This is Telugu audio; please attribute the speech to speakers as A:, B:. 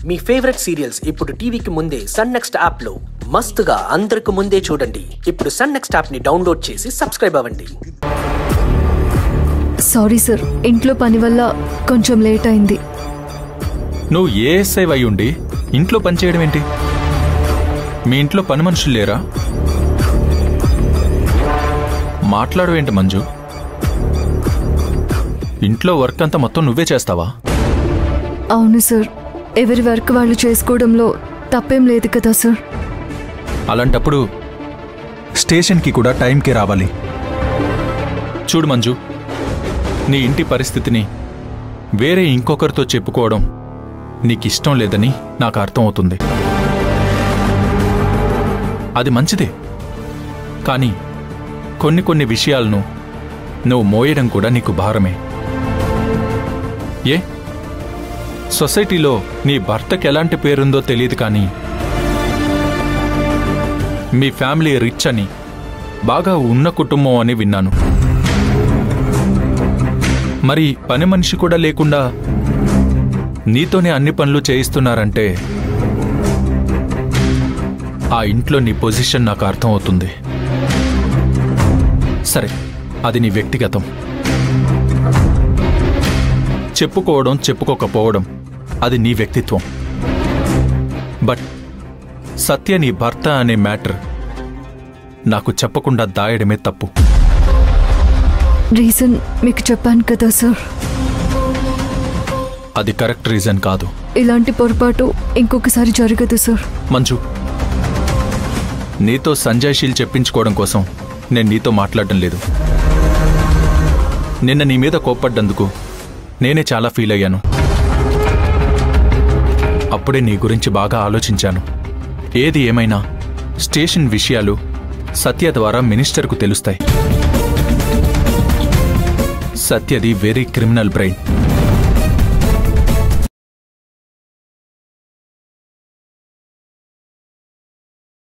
A: మీ ఫేవరెట్ సీరియల్స్ ఇప్పుడు టీవీకి ముందే సన్ నెక్స్ట్ యాప్ లో మస్తుగా అందరికి ముందే చూడండి. ఇప్పుడు సన్ నెక్స్ట్ యాప్ ని డౌన్లోడ్ చేసి సబ్స్క్రైబ్ అవ్వండి.
B: సారీ సార్, ఇంట్లో పని వల్ల కొంచెం లేట్ అయింది.
C: నువ్వు ఏఎస్ఐ అయి ఉండి ఇంట్లో పని చేయడం ఏంటి? మీ ఇంట్లో పని మనుషులు లేరా? మాట్లాడవేంటి మంజు? ఇంట్లో వర్క్ అంతా మొత్తం నువ్వే చేస్తావా?
B: అవును సార్, ఎవరి వర్క్ వాళ్ళు చేసుకోవడంలో తప్పేం లేదు కదా సార్.
C: అలాంటప్పుడు స్టేషన్కి కూడా టైంకి రావాలి. చూడు మంజు, నీ ఇంటి పరిస్థితిని వేరే ఇంకొకరితో చెప్పుకోవడం నీకిష్టం లేదని నాకు అర్థమవుతుంది. అది మంచిదే, కానీ కొన్ని విషయాలను నువ్వు మోయడం కూడా నీకు భారమే. ఏ సొసైటీలో నీ భర్తకి ఎలాంటి పేరుందో తెలియదు, కానీ మీ ఫ్యామిలీ రిచ్ అని, బాగా ఉన్న కుటుంబం అని విన్నాను. మరి పని మనిషి కూడా లేకుండా నీతోనే అన్ని పనులు చేయిస్తున్నారంటే ఆ ఇంట్లో నీ పొజిషన్ నాకు అర్థమవుతుంది. సరే, అది నీ వ్యక్తిగతం. చెప్పుకోవడం చెప్పుకోకపోవడం అది నీ వ్యక్తిత్వం. బట్ సత్య నీ భర్త అనే మ్యాటర్ నాకు చెప్పకుండా దాయడమే తప్పు.
B: రీజన్ మీకు చెప్పాను కదా సార్.
C: అది కరెక్ట్ రీజన్ కాదు.
B: ఇలాంటి పొరపాటు ఇంకొకసారి జరగదు సార్.
C: మంజు, నీతో సంజాయిషీలు చెప్పించుకోవడం కోసం నేను నీతో మాట్లాడడం లేదు. నిన్న నీ మీద కోప్పడ్డందుకు నేనే చాలా ఫీల్ అయ్యాను. అప్పుడే నీ గురించి బాగా ఆలోచించాను. ఏది ఏమైనా స్టేషన్ విషయాలు సత్య ద్వారా మినిస్టర్కు తెలుస్తాయి. సత్యది వెరీ క్రిమినల్ బ్రెయిన్.